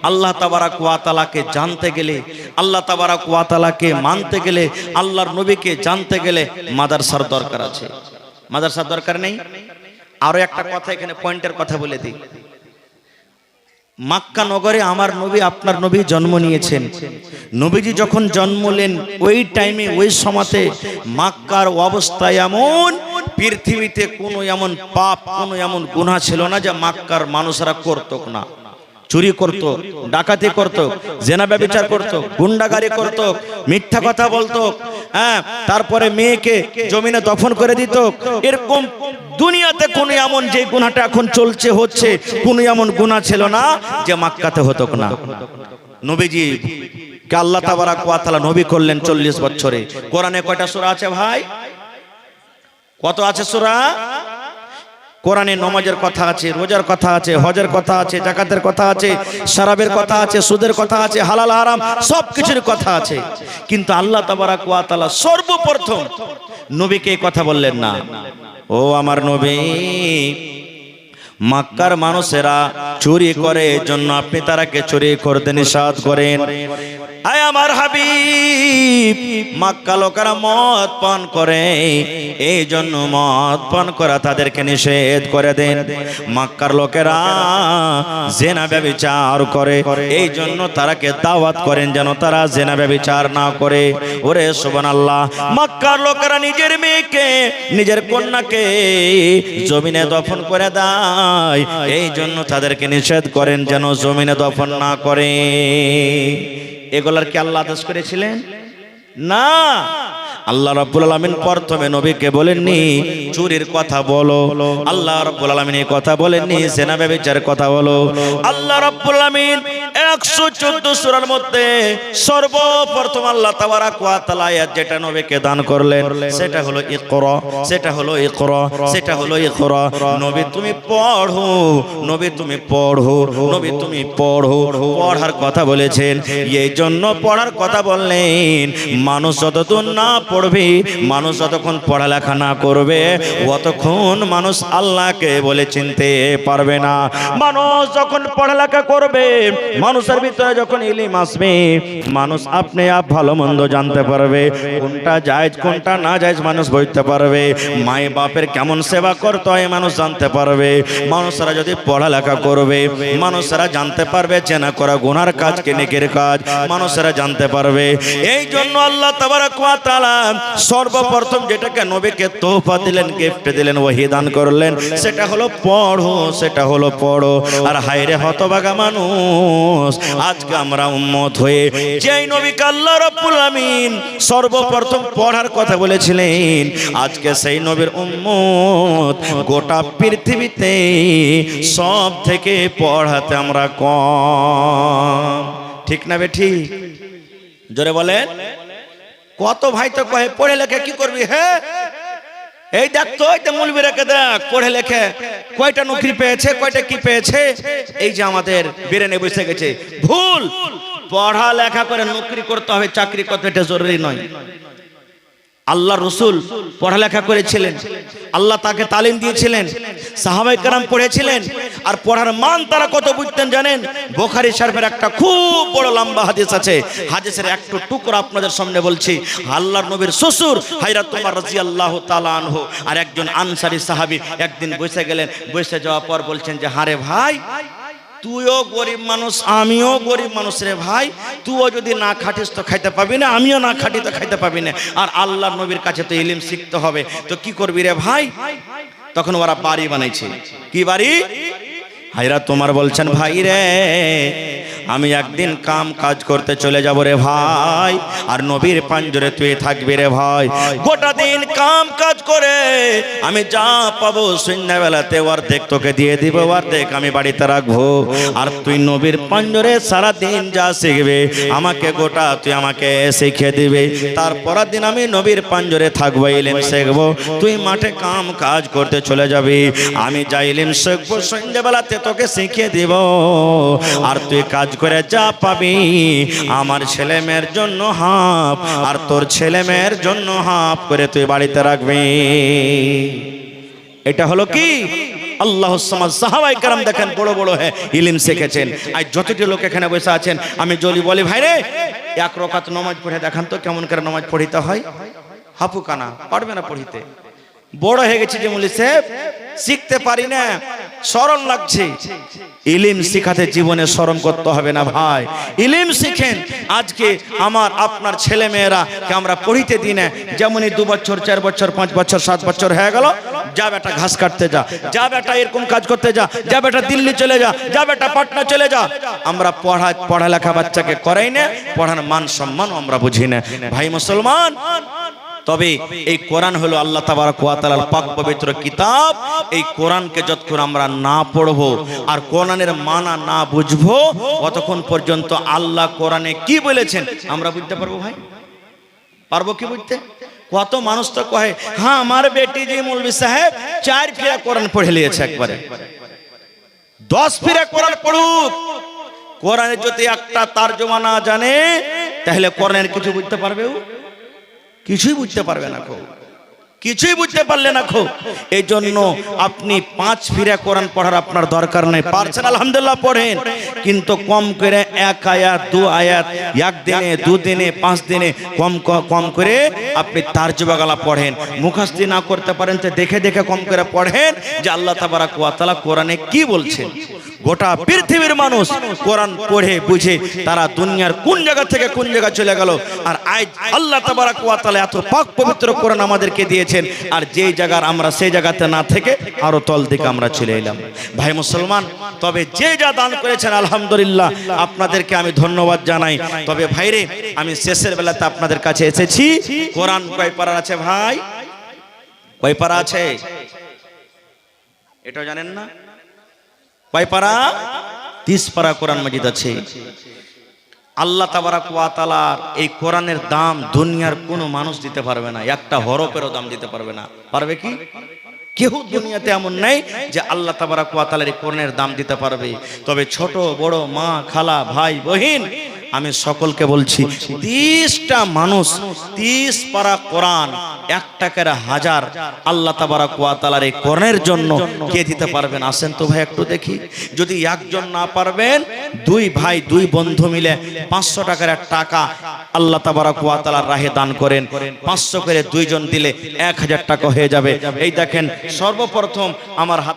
আল্লাহ তাবারাক ওয়া তাআলাকে জানতে গেলে, আল্লাহ তাবারাক ওয়া তাআলাকে মানতে গেলে, আল্লাহর নবীকে জানতে গেলে মাদ্রাসার দরকার আছে। মাদ্রাসার দরকার নেই? আরো একটা কথা এখানে পয়েন্টের কথা বলে দিই। মক্কা নগরে আমার নবী, আপনার নবী জন্ম নিয়েছেন। নবীজি যখন জন্মলেন ওই টাইমে, ওই সময়তে মক্কার অবস্থা এমন, পৃথিবীতে কোনো এমন পাপ, কোনো এমন গুনাহ ছিল না যে মক্কার মানুষরা করতো না। চুরি করত, ডাকাতি করত, জেনা ব্যভিচার করত, গুন্ডাগারি করত, মিথ্যা কথা বলতো, হ্যাঁ, তারপরে মেয়েকে জমিনে দফন করে দিত। এরকম দুনিয়াতে কোন এমন যে গুনাহটা এখন চলছে, হচ্ছে, কোন এমন গুনাহ ছিল না যে মক্কাতে হতো না। নবীজি কে আল্লাহ তাবারাক ওয়া তাআলা নবী করলেন 40 বছরে। কোরআনে কয়টা সূরা আছে ভাই? কত আছে সূরা? কোরআনে নামাজের কথা আছে, রোজার কথা আছে, হজের কথা আছে, যাকাতের কথা আছে, শরাবের কথা আছে, সুদের কথা আছে, হালাল হারাম সব কিছুর কথা আছে। কিন্তু আল্লাহ তাবারাক ওয়া তাআলা সর্বপ্রথম নবীকে এই কথা বললেন না। ও আমার নবী, মক্কার মানুষেরা চুরি করে, এজন্য আপনি তারাকে চুরি করতে নিষেধ করেন। আয় আমার হাবিব, মক্কা লোকেরা মদ পান করে, এই জন্য মদ পান করা তাদেরকে নিষেধ করে দেন। মক্কার লোকেরা জেনা ব্যভিচার করে, এই জন্য তারাকে দাওয়াত করেন যেন তারা জেনা ব্যভিচার না করে। ওরে সুবহানাল্লাহ, মক্কার লোকেরা নিজের মেয়েকে, নিজের কন্যাকে জমিনে দফন করে দেয়, এই জন্য তাদেরকে নিষেধ করেন যেন জমিনে দফন না করে। এগুলার কি আল্লাহ আদেশ করেছিলেন? না। আল্লাহ রাব্বুল আলামিন প্রথমে নবীকে বলেননি চুরির কথা বলো, আল্লাহ রাব্বুল আলামিন এই কথা বলেননি জেনা ব্যভিচারের কথা বলো। আল্লাহ রাব্বুল আলামিন 114 সূরার মধ্যে সর্বপ্রথম আল্লাহ তাবারাক ওয়া তাআলা আয়াত যেটা নবীকে দান করলেন সেটা হলো ইকরা, সেটা হলো ইকরা, সেটা হলো ইকরা। নবী তুমি পড়ো, নবী তুমি পড়ো, নবী তুমি পড়ো। পড়ার কথা বলেছেন, এই জন্য পড়ার কথা বললেন। মানুষ যতদিন না পড়বে, মানুষ যতক্ষণ পড়ালেখা না করবে, অতক্ষণ মানুষ আল্লাহকে বলে চিনতে পারবে না। মানুষ যখন পড়ালেখা করবে, মানুষের ভিতরে যখন ইলম আসবে, মানুষ আপনি আপ ভালো মন্দ জানতে পারবে, কোনটা জায়েজ কোনটা না জায়েজ মানুষ বুঝতে পারবে। মা বাপের কেমন সেবা করতে হয় মানুষ জানতে পারবে। মানুষরা যদি পড়ালেখা করবে, মানুষরা জানতে পারবে জেনা করা গুনার কাজ কে নেকির কাজ, মানুষরা জানতে পারবে। এই জন্য আল্লাহ তাবারাক ওয়া তাআলা সর্বপ্রথম যেটাকে নবীকে তোহফা দিলেন, গিফট দিলেন, ওহী দান করলেন, সেটা হলো পড়ো, সেটা হলো পড়ো। আর হায়রে হতভাগা মানুষ, আজকে আমরা উম্মত হয়ে যেই নবীকে আল্লাহ রাব্বুল আমিন সর্বপ্রথম পড়ার কথা বলেছিলেন, আজকে সেই নবীর উম্মত গোটা পৃথিবীতে সব থেকে পড়াতে আমরা কম। ঠিক না বেঠি? জোরে বলেন। কত ভাই তো কহে পড়ে লেখে কি করবি? হ্যাঁ, এই দেখ তো, এই মৌলবী রেখে দেখ, পড়ে লেখে কয়টা নৌকরি পেয়েছে, কয়টা কি পেয়েছে, এই যে আমাদের ব্রেনে বসে গেছে। ভুল। পড়া লেখা করে নৌকরি করতে হবে, চাকরি করতে এটা জরুরি নয়। আল্লাহ রসুল পড়ালেখা করেছিলেন, আল্লাহ তাকে তালিম দিয়েছিলেন, সাহাবায়ে কেরাম পড়েছিলেন। আর পড়ার মান তারা কত বুঝতেন জানেন? বুখারী শরীফের একটা খুব বড় লম্বা হাদিস আছে, হাদিসের একটু টুকরো আপনাদের সামনে বলছি। আল্লাহর নবীর শ্বশুর হযরত ওমর রাদিয়াল্লাহু তাআলা আনহু আর একজন আনসারী সাহাবী একদিন বসে গেলেন। বসে যাওয়ার পর বলছেন যে হারে ভাই, তুইও গরিব মানুষ, আমিও গরিব মানুষ রে ভাই, তুইও যদি না খাটিস তো খাইতে পাবি না, আমিও না খাটি তো খাইতে পাবি না। আর আল্লাহর নবীর কাছে তো ইলম শিখতে হবে, তো কি করবি রে ভাই? তখন ওরা বাড়ি বানাইছে। কি বাড়ি? হযরত ওমর বলছেন ভাই রে, আমি একদিন কাম কাজ করতে চলে যাব রে ভাই, আর নবীর পাঞ্জরে তুই থাকবি রে ভাই। গোটা দিন কাম কাজ করে আমি যা পাবো সন্ধ্যাবেলাতে অর্ধেক তোকে দিয়ে দিব, অর্ধেক আমি বাড়িতে রাখবো। আর তুই নবীর পাঞ্জরে সারা দিন যা শিখবে আমাকে গোটা তুই আমাকে শিখিয়ে দিবে। তারপর দিন আমি নবীর পাঞ্জরে থাকবো, ইলম শিখবো, তুই মাঠে কাম কাজ করতে চলে যাবি। আমি যা ইলম শিখবো সন্ধ্যাবেলাতে তোকে শিখিয়ে দিব, আর তুই কাজ করে যা পাবি আমার ছেলে মেয়ের জন্য হাফ, আর তোর ছেলে মেয়ের জন্য হাফ করে তুই বাড়িতে রাখবি। এটা হলো কি আল্লাহ সাহাবায়ে কেরাম দেখেন বড় বড় ইলম শিখেছেন। আজ যতটি লোক এখানে বসে আছেন আমি যদি বলি ভাই রে এক রাকাত নামাজ পড়ে দেখান তো কেমন করে নামাজ পড়িতে হয়, হাপু কানা পারবে না পড়িতে। বড় হয়ে গেছি যে মুলি সাহেব শিখতে পারি না, শরম লাগছে। ইলম শিখাতে জীবনে শরম করতে হবে না ভাই, ইলম শিখেন। আজকে আমার আপনার ছেলে মেয়েরা কে আমরা পড়িতে দিই না, যেমনই 2 বছর 4 বছর 5 বছর 7 বছর হয়ে গেল, যা বেটা ঘাস কাটতে যা, যা বেটা এরকম কাজ করতে যা, যা বেটা দিল্লি চলে যা, যা বেটা পাটনা চলে যা। আমরা পড়ালেখা বাচ্চাকে করাই না, পড়ার মান সম্মানও আমরা বুঝি না। ভাই মুসলমান, তবে এই কোরআন হলো আল্লাহ তাবারক ওয়া তাআলার পাক পবিত্র কিতাব। এই কোরআনকে যতক্ষণ আমরা না পড়বো আর কোরআনের মানা না বুঝবো ততক্ষণ পর্যন্ত আল্লাহ কোরআনে কি বলেছেন আমরা বুঝতে পারবো ভাই? পারবো কি বুঝতে? কত মানুষ তো কহে হ্যাঁ আমার বেটি জি মৌলভী সাহেব 4 ফিরা কোরআন পড়ে নিয়েছে, একবারে 10 ফিরা কোরআন পড়ুক, কোরআনের যদি একটা তরজমা না জানে তাহলে কোরআনের কিছু বুঝতে পারবে? কিছুই বুঝতে পারবে না, কিছুই বুঝতে পারলে না। এই জন্য আপনি 5 ফিরা কোরআন পড়ার আপনার দরকার নেই, পারছেন আলহামদুলিল্লাহ পড়েন, কিন্তু কম করে 1 আয়াত 2 আয়াত 1 দিনে 2 দিনে 5 দিনে কম করে আপনি তারজমা গালা পড়েন। মুখস্থ না করতে পারেন তো দেখে দেখে কম করে পড়েন যে আল্লাহ তাবারক ওয়া তাআলা কোরআনে কি বলছেন। গোটা পৃথিবীর মানুষ কোরআন পড়ে বুঝে তারা দুনিয়ার কোন জায়গা থেকে কোন জায়গা চলে গেল। আর আজ আল্লাহ তাবারক ওয়া তাআলা এত পাক পবিত্র কোরআন আমাদেরকে দিয়েছেন, আর যেই জায়গার আমরা সেই জায়গাতে না থেকে আরো তল দিকে আমরা চলে এলাম। ভাই মুসলমান, তবে যে যা দান করেছেন আলহামদুলিল্লাহ আপনাদেরকে আমি ধন্যবাদ জানাই। তবে ভাইরে আমি শেষের বেলাতে আপনাদের কাছে এসেছি। কোরআন কয় পারা আছে ভাই? কয় পারা আছে এটা জানেন না? কয় পারা? 30 পারা কোরআন মাজিদ আছে। আল্লাহ তাবারক ওয়া তাআলার এই কোরআনের দাম দুনিয়ার কোনো মানুষ দিতে পারবে না, একটা হরফেরও দাম দিতে পারবে না। পারবে কি? কেউ দুনিয়াতে এমন নেই যে আল্লাহ তাবারক ওয়া তাআলার এই কোরআনের দাম দিতে পারবে। তবে ছোট বড় মা খালা ভাই বহিন আমি সকলকে বলছি 30টা মানুষ 30 পারা কোরআন 1 টাকার 1000 আল্লাহ তাবারক ওয়া তাআলার এই কোরআনের জন্য কে দিতে পারবেন? আসেন তো ভাই একটু দেখি। যদি একজন না পারবেন 2 ভাই 2 বন্ধু মিলে 500 টাকার টাকা আল্লাহ তাবারক ওয়া তাআলার রাহে দান করেন। 500 করে 2 জন দিলে 1000 টাকা হয়ে যাবে। এই দেখেন সর্বপ্রথম আমার